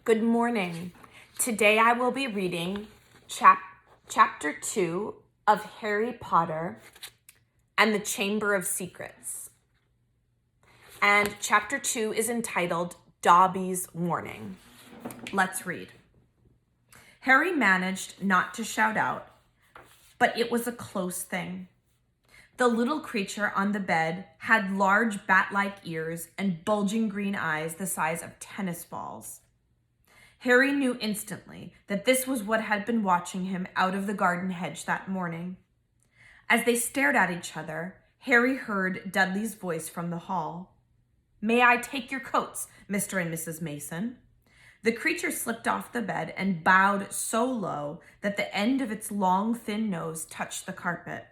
Good morning. Today I will be reading chapter 2 of Harry Potter and the Chamber of Secrets. And chapter 2 is entitled Dobby's Warning. Let's read. Harry managed not to shout out, but it was a close thing. The little creature on the bed had large bat-like ears and bulging green eyes the size of tennis balls. Harry knew instantly that this was what had been watching him out of the garden hedge that morning. As they stared at each other, Harry heard Dudley's voice from the hall. "May I take your coats, Mr. and Mrs. Mason?" The creature slipped off the bed and bowed so low that the end of its long, thin nose touched the carpet.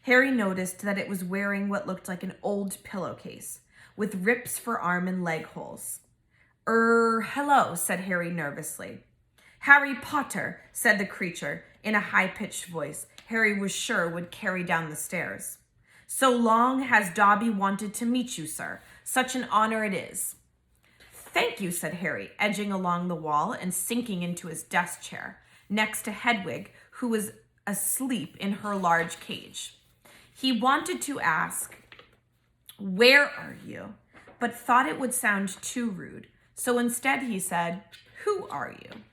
Harry noticed that it was wearing what looked like an old pillowcase, with rips for arm and leg holes. Hello," said Harry nervously. "Harry Potter," said the creature in a high-pitched voice Harry was sure would carry down the stairs. "So long has Dobby wanted to meet you, sir. Such an honor it is." "Thank you," said Harry, edging along the wall and sinking into his desk chair, next to Hedwig, who was asleep in her large cage. He wanted to ask, "Where are you?" but thought it would sound too rude. So instead he said, "Who are you?"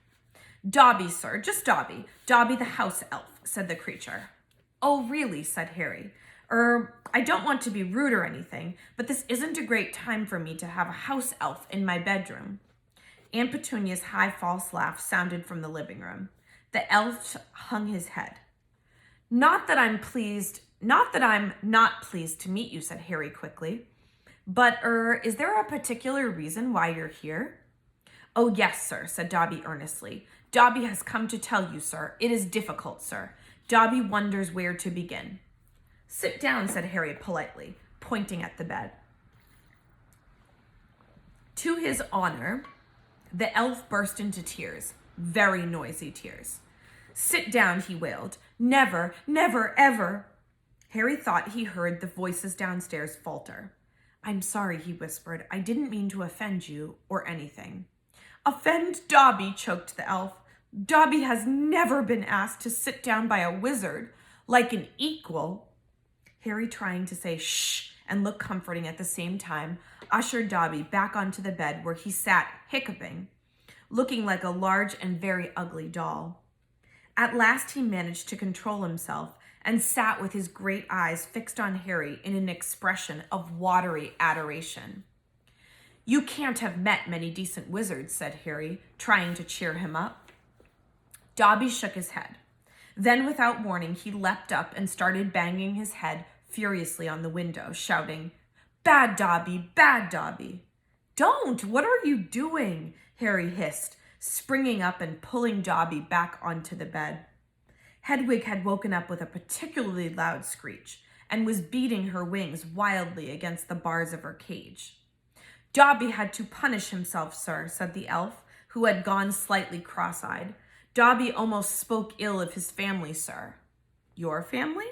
"Dobby, sir, just Dobby. Dobby the house elf," said the creature. "Oh, really?" said Harry. I don't want to be rude or anything, but this isn't a great time for me to have a house elf in my bedroom." Aunt Petunia's high false laugh sounded from the living room. The elf hung his head. Not that I'm not pleased to meet you," said Harry quickly. "But, is there a particular reason why you're here?" "Oh, yes, sir," said Dobby earnestly. "Dobby has come to tell you, sir. It is difficult, sir. Dobby wonders where to begin." "Sit down," said Harry politely, pointing at the bed. To his honor, the elf burst into tears, very noisy tears. "Sit down," he wailed. "Never, never, ever." Harry thought he heard the voices downstairs falter. "I'm sorry," he whispered. "I didn't mean to offend you or anything." "Offend Dobby," choked the elf. "Dobby has never been asked to sit down by a wizard, like an equal." Harry, trying to say shh and look comforting at the same time, ushered Dobby back onto the bed where he sat hiccuping, looking like a large and very ugly doll. At last he managed to control himself and sat with his great eyes fixed on Harry in an expression of watery adoration. "You can't have met many decent wizards," said Harry, trying to cheer him up. Dobby shook his head. Then, without warning, he leapt up and started banging his head furiously on the window, shouting, "Bad Dobby, bad Dobby." "Don't! What are you doing?" Harry hissed, springing up and pulling Dobby back onto the bed. Hedwig had woken up with a particularly loud screech and was beating her wings wildly against the bars of her cage. "Dobby had to punish himself, sir," said the elf, who had gone slightly cross-eyed. "Dobby almost spoke ill of his family, sir." "Your family?"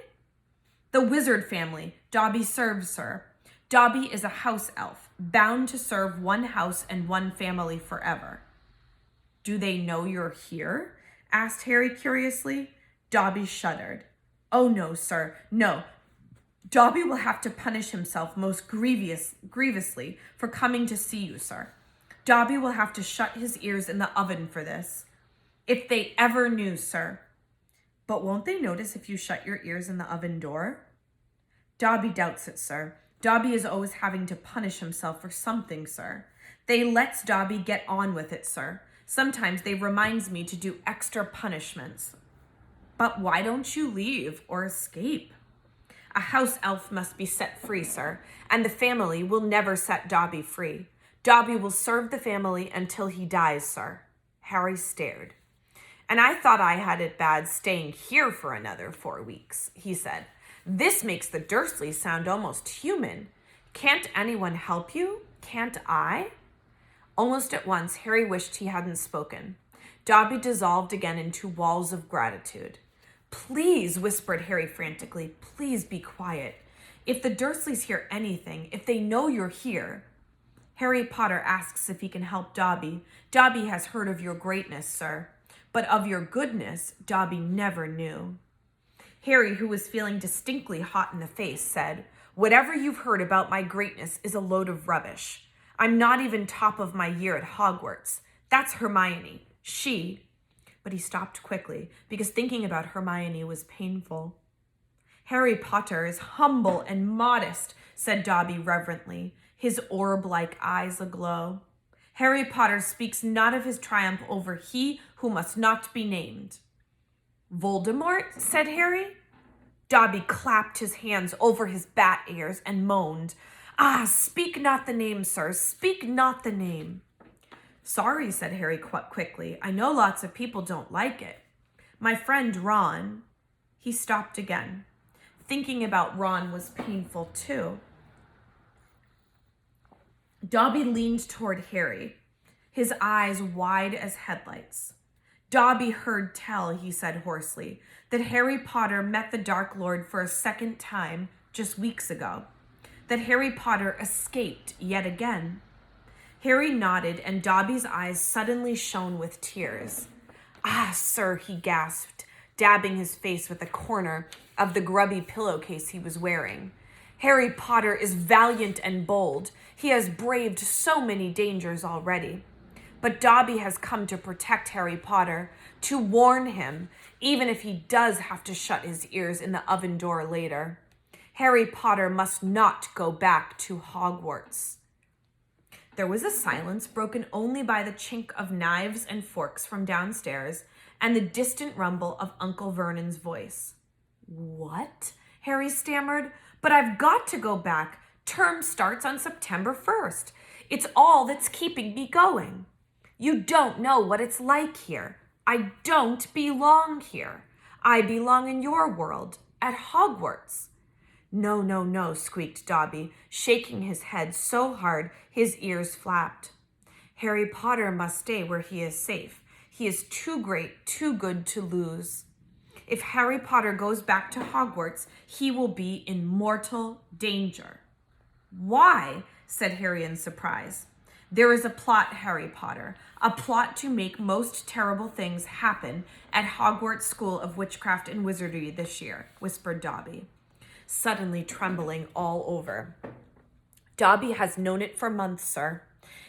"The wizard family Dobby serves, sir. Dobby is a house elf, bound to serve one house and one family forever." "Do they know you're here?" asked Harry curiously. Dobby shuddered. "Oh, no, sir, no. Dobby will have to punish himself most grievously for coming to see you, sir. Dobby will have to shut his ears in the oven for this. If they ever knew, sir." "But won't they notice if you shut your ears in the oven door?" "Dobby doubts it, sir. Dobby is always having to punish himself for something, sir. They lets Dobby get on with it, sir. Sometimes they reminds me to do extra punishments." "But why don't you leave or escape?" "A house elf must be set free, sir, and the family will never set Dobby free. Dobby will serve the family until he dies, sir." Harry stared. "And I thought I had it bad staying here for another 4 weeks," he said. "This makes the Dursleys sound almost human. Can't anyone help you? Can't I?" Almost at once, Harry wished he hadn't spoken. Dobby dissolved again into walls of gratitude. "Please," whispered Harry frantically, "please be quiet. If the Dursleys hear anything, if they know you're here." Harry Potter asks if he can help Dobby. Dobby has heard of your greatness, sir, but of your goodness, Dobby never knew. Harry, who was feeling distinctly hot in the face, said, "Whatever you've heard about my greatness is a load of rubbish. I'm not even top of my year at Hogwarts. That's Hermione. But he stopped quickly because thinking about Hermione was painful. Harry Potter is humble and modest, said Dobby reverently, his orb-like eyes aglow. Harry Potter speaks not of his triumph over he who must not be named. Voldemort, said Harry. Dobby clapped his hands over his bat ears and moaned, "Ah, speak not the name, sir, speak not the name." Sorry, said Harry quickly. I know lots of people don't like it. My friend Ron. He stopped again. Thinking about Ron was painful too. Dobby leaned toward Harry, his eyes wide as headlights. Dobby heard tell, he said hoarsely, that Harry Potter met the Dark Lord for a second time just weeks ago, that Harry Potter escaped yet again. Harry nodded, and Dobby's eyes suddenly shone with tears. Ah, sir, he gasped, dabbing his face with a corner of the grubby pillowcase he was wearing. Harry Potter is valiant and bold. He has braved so many dangers already. But Dobby has come to protect Harry Potter, to warn him, even if he does have to shut his ears in the oven door later. Harry Potter must not go back to Hogwarts. There was a silence broken only by the chink of knives and forks from downstairs and the distant rumble of Uncle Vernon's voice. What? Harry stammered. But I've got to go back. Term starts on September 1st. It's all that's keeping me going. You don't know what it's like here. I don't belong here. I belong in your world, at Hogwarts. No, no, no, squeaked Dobby, shaking his head so hard his ears flapped. Harry Potter must stay where he is safe. He is too great, too good to lose. If Harry Potter goes back to Hogwarts, he will be in mortal danger. Why? Said Harry in surprise. There is a plot, Harry Potter, a plot to make most terrible things happen at Hogwarts School of Witchcraft and Wizardry this year, whispered Dobby, suddenly trembling all over. Dobby has known it for months, sir.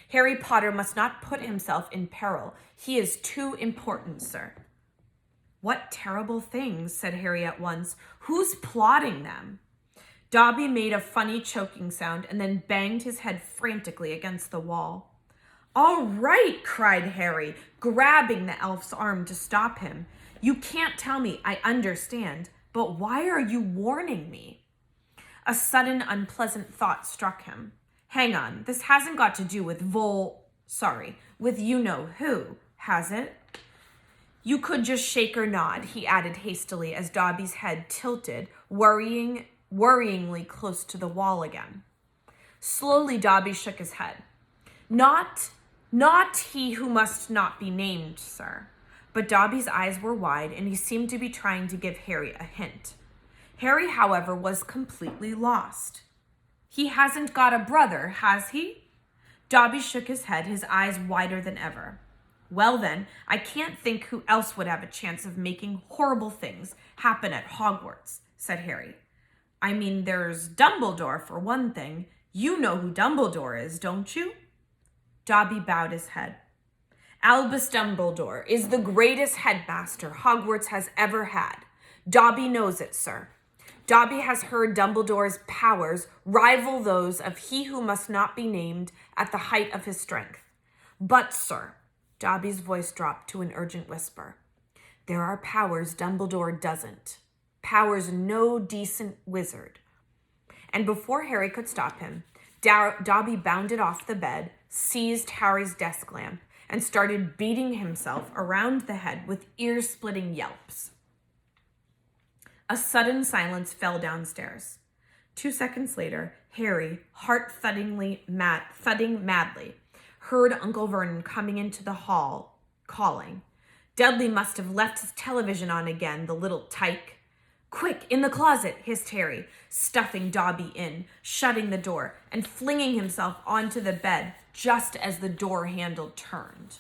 Harry Potter must not put himself in peril. He is too important, sir. What terrible things, said Harry at once. Who's plotting them? Dobby made a funny choking sound and then banged his head frantically against the wall. All right, cried Harry, grabbing the elf's arm to stop him. You can't tell me, I understand, but why are you warning me? A sudden unpleasant thought struck him. Hang on, this hasn't got to do with with you-know-who, has it? You could just shake or nod, he added hastily as Dobby's head tilted, worryingly close to the wall again. Slowly, Dobby shook his head. Not he who must not be named, sir. But Dobby's eyes were wide, and he seemed to be trying to give Harry a hint. Harry, however, was completely lost. He hasn't got a brother, has he? Dobby shook his head, his eyes wider than ever. Well then, I can't think who else would have a chance of making horrible things happen at Hogwarts, said Harry. I mean, there's Dumbledore for one thing. You know who Dumbledore is, don't you? Dobby bowed his head. Albus Dumbledore is the greatest headmaster Hogwarts has ever had. Dobby knows it, sir. Dobby has heard Dumbledore's powers rival those of he who must not be named at the height of his strength. But, sir, Dobby's voice dropped to an urgent whisper, there are powers Dumbledore doesn't. Powers no decent wizard. And before Harry could stop him, Dobby bounded off the bed, seized Harry's desk lamp, and started beating himself around the head with ear-splitting yelps. A sudden silence fell downstairs. 2 seconds later, Harry, thudding madly, heard Uncle Vernon coming into the hall, calling. Dudley must have left his television on again, the little tyke. Quick, in the closet, hissed Harry, stuffing Dobby in, shutting the door, and flinging himself onto the bed just as the door handle turned.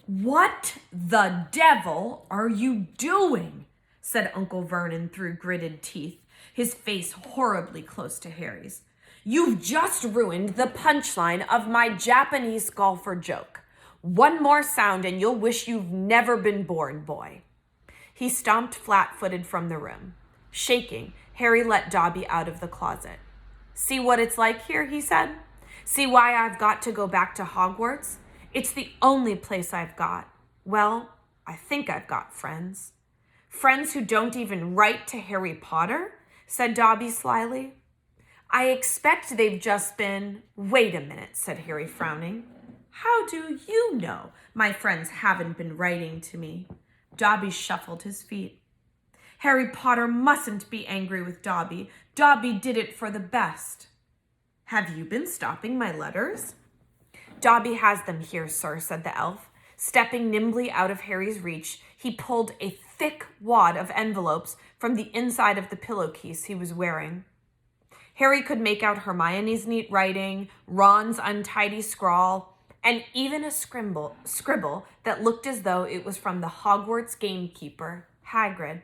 "What the devil are you doing?" said Uncle Vernon through gritted teeth, his face horribly close to Harry's. "You've just ruined the punchline of my Japanese golfer joke. One more sound and you'll wish you've never been born, boy." He stomped flat-footed from the room. Shaking, Harry let Dobby out of the closet. "See what it's like here," he said. "See why I've got to go back to Hogwarts? It's the only place I've got. Well, I think I've got friends." "Friends who don't even write to Harry Potter?" said Dobby slyly. "I expect they've just been—" "Wait a minute," said Harry, frowning. "How do you know my friends haven't been writing to me?" Dobby shuffled his feet. "Harry Potter mustn't be angry with Dobby. Dobby did it for the best." "Have you been stopping my letters?" "Dobby has them here, sir," said the elf. Stepping nimbly out of Harry's reach, he pulled a thick wad of envelopes from the inside of the pillowcase he was wearing. Harry could make out Hermione's neat writing, Ron's untidy scrawl, and even a scribble that looked as though it was from the Hogwarts gamekeeper, Hagrid.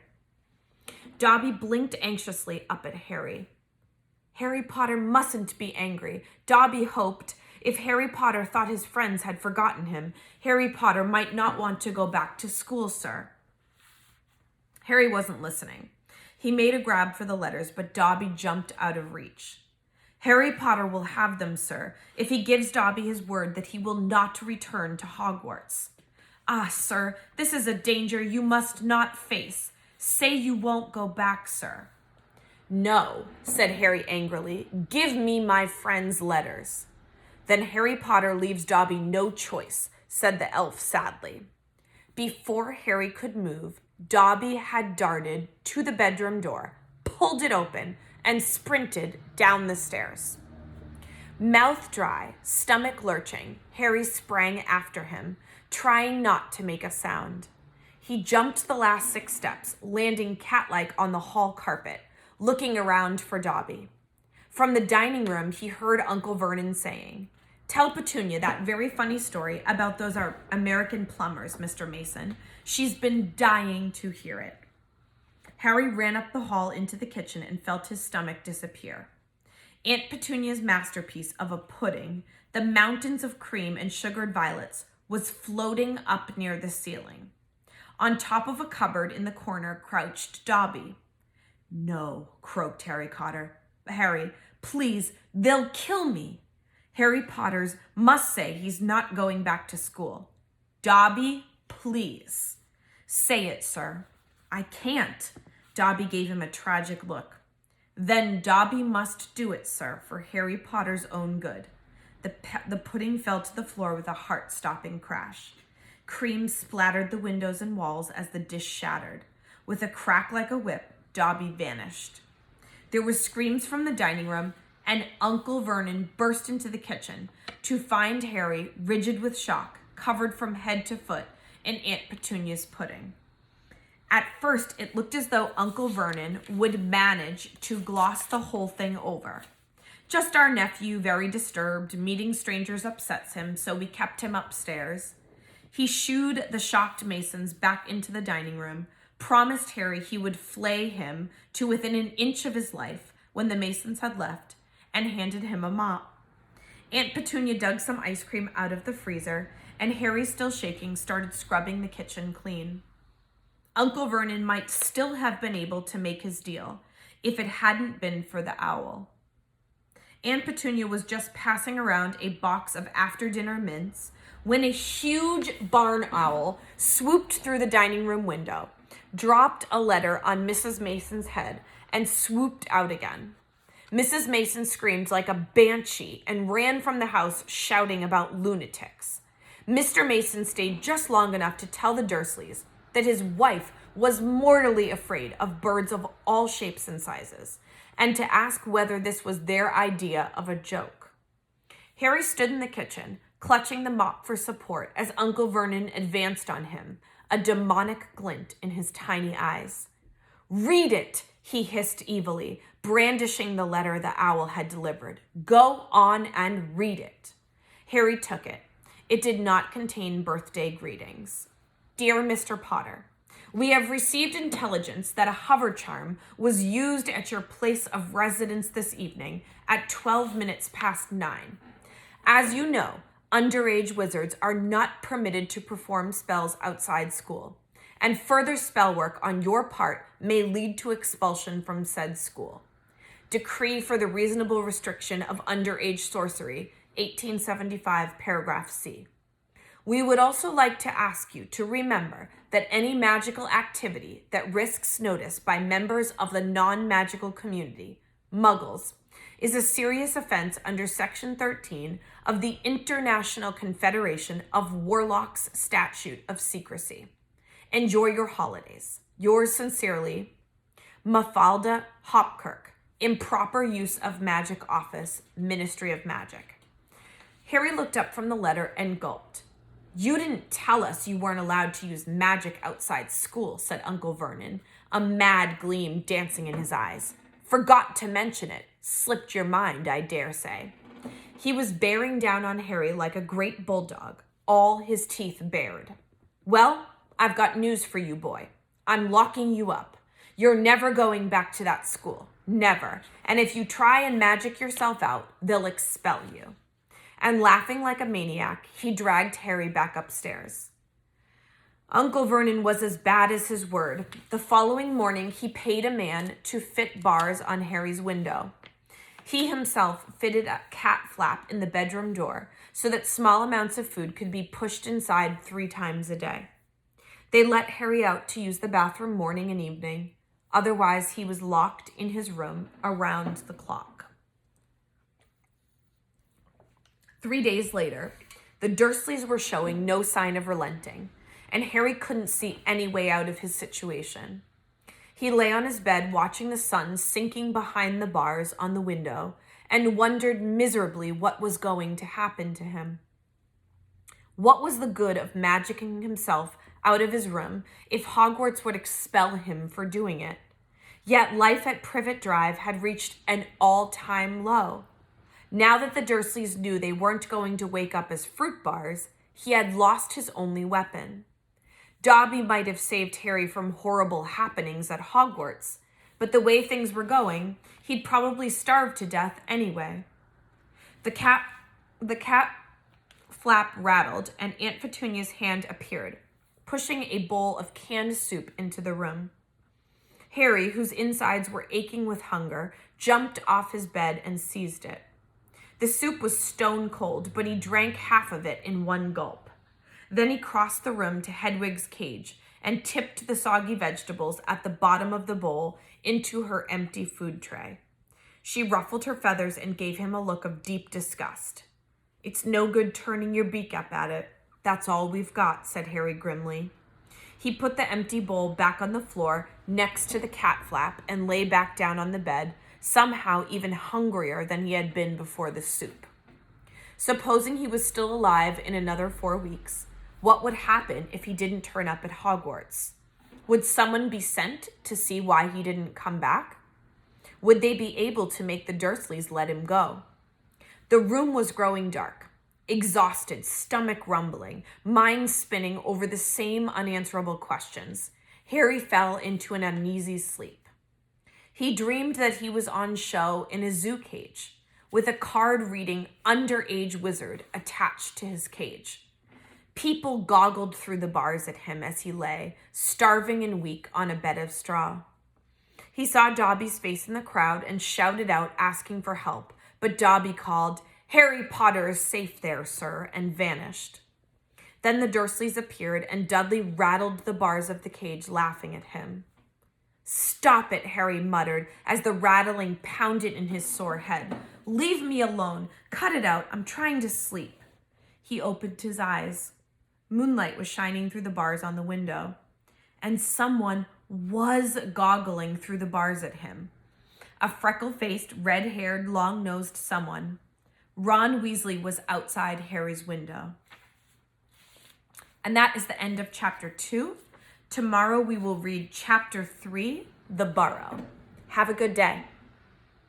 Dobby blinked anxiously up at Harry. Harry Potter mustn't be angry. Dobby hoped if Harry Potter thought his friends had forgotten him, Harry Potter might not want to go back to school, sir. Harry wasn't listening. He made a grab for the letters, but Dobby jumped out of reach. "Harry Potter will have them, sir, if he gives Dobby his word that he will not return to Hogwarts." "Ah, sir, this is a danger you must not face. Say you won't go back, sir." "No," said Harry angrily. "Give me my friend's letters." "Then Harry Potter leaves Dobby no choice," said the elf sadly. Before Harry could move, Dobby had darted to the bedroom door, pulled it open, and sprinted down the stairs. Mouth dry, stomach lurching, Harry sprang after him, trying not to make a sound. He jumped the last 6 steps, landing cat-like on the hall carpet, looking around for Dobby. From the dining room, he heard Uncle Vernon saying, "Tell Petunia that very funny story about those American plumbers, Mr. Mason. She's been dying to hear it." Harry ran up the hall into the kitchen and felt his stomach disappear. Aunt Petunia's masterpiece of a pudding, the mountains of cream and sugared violets, was floating up near the ceiling. On top of a cupboard in the corner crouched Dobby. "No," croaked Harry, "please, they'll kill me." Harry Potters must say he's not going back to school. "Dobby, please." "Say it, sir." "I can't." Dobby gave him a tragic look. "Then Dobby must do it, sir, for Harry Potter's own good." The pudding fell to the floor with a heart-stopping crash. Cream splattered the windows and walls as the dish shattered. With a crack like a whip, Dobby vanished. There were screams from the dining room, and Uncle Vernon burst into the kitchen to find Harry, rigid with shock, covered from head to foot in Aunt Petunia's pudding. At first, it looked as though Uncle Vernon would manage to gloss the whole thing over. "Just our nephew, very disturbed. Meeting strangers upsets him, so we kept him upstairs." He shooed the shocked Masons back into the dining room, promised Harry he would flay him to within an inch of his life when the Masons had left, and handed him a mop. Aunt Petunia dug some ice cream out of the freezer, and Harry, still shaking, started scrubbing the kitchen clean. Uncle Vernon might still have been able to make his deal if it hadn't been for the owl. Aunt Petunia was just passing around a box of after-dinner mints when a huge barn owl swooped through the dining room window, dropped a letter on Mrs. Mason's head, and swooped out again. Mrs. Mason screamed like a banshee and ran from the house shouting about lunatics. Mr. Mason stayed just long enough to tell the Dursleys that his wife was mortally afraid of birds of all shapes and sizes, and to ask whether this was their idea of a joke. Harry stood in the kitchen, clutching the mop for support as Uncle Vernon advanced on him, a demonic glint in his tiny eyes. "Read it," he hissed evilly, brandishing the letter the owl had delivered. "Go on and read it." Harry took it. It did not contain birthday greetings. "Dear Mr. Potter, we have received intelligence that a hover charm was used at your place of residence this evening at 12 minutes past 9. As you know, underage wizards are not permitted to perform spells outside school, and further spell work on your part may lead to expulsion from said school. Decree for the reasonable restriction of underage sorcery, 1875, paragraph C. We would also like to ask you to remember that any magical activity that risks notice by members of the non-magical community, Muggles, is a serious offense under Section 13 of the International Confederation of Warlocks Statute of Secrecy. Enjoy your holidays. Yours sincerely, Mafalda Hopkirk. Improper use of magic office, Ministry of Magic. Harry looked up from the letter and gulped. "You didn't tell us you weren't allowed to use magic outside school," said Uncle Vernon, a mad gleam dancing in his eyes. "Forgot to mention it. Slipped your mind, I dare say." He was bearing down on Harry like a great bulldog, all his teeth bared. "Well, I've got news for you, boy. I'm locking you up. You're never going back to that school. Never. And if you try and magic yourself out, they'll expel you." And laughing like a maniac, he dragged Harry back upstairs. Uncle Vernon was as bad as his word. The following morning, he paid a man to fit bars on Harry's window. He himself fitted a cat flap in the bedroom door so that small amounts of food could be pushed inside 3 times a day. They let Harry out to use the bathroom morning and evening. Otherwise, he was locked in his room around the clock. 3 days later, the Dursleys were showing no sign of relenting, and Harry couldn't see any way out of his situation. He lay on his bed watching the sun sinking behind the bars on the window and wondered miserably what was going to happen to him. What was the good of magicking himself out of his room if Hogwarts would expel him for doing it? Yet life at Privet Drive had reached an all-time low. Now that the Dursleys knew they weren't going to wake up as fruit bars, he had lost his only weapon. Dobby might have saved Harry from horrible happenings at Hogwarts, but the way things were going, he'd probably starve to death anyway. The cat flap rattled, and Aunt Petunia's hand appeared, pushing a bowl of canned soup into the room. Harry, whose insides were aching with hunger, jumped off his bed and seized it. The soup was stone cold, but he drank half of it in one gulp. Then he crossed the room to Hedwig's cage and tipped the soggy vegetables at the bottom of the bowl into her empty food tray. She ruffled her feathers and gave him a look of deep disgust. "It's no good turning your beak up at it. That's all we've got," said Harry grimly. He put the empty bowl back on the floor next to the cat flap and lay back down on the bed, somehow even hungrier than he had been before the soup. Supposing he was still alive in another 4 weeks, what would happen if he didn't turn up at Hogwarts? Would someone be sent to see why he didn't come back? Would they be able to make the Dursleys let him go? The room was growing dark. Exhausted, stomach rumbling, mind spinning over the same unanswerable questions, Harry fell into an uneasy sleep. He dreamed that he was on show in a zoo cage, with a card reading "Underage Wizard" attached to his cage. People goggled through the bars at him as he lay, starving and weak, on a bed of straw. He saw Dobby's face in the crowd and shouted out, asking for help, but Dobby called, "Harry Potter is safe there, sir," and vanished. Then the Dursleys appeared, and Dudley rattled the bars of the cage, laughing at him. "Stop it," Harry muttered as the rattling pounded in his sore head. "Leave me alone. Cut it out. I'm trying to sleep." He opened his eyes. Moonlight was shining through the bars on the window, and someone was goggling through the bars at him. A freckle-faced, red-haired, long-nosed someone. Ron Weasley was outside Harry's window. And that is the end of chapter 2. Tomorrow we will read chapter 3, the burrow. Have a good day.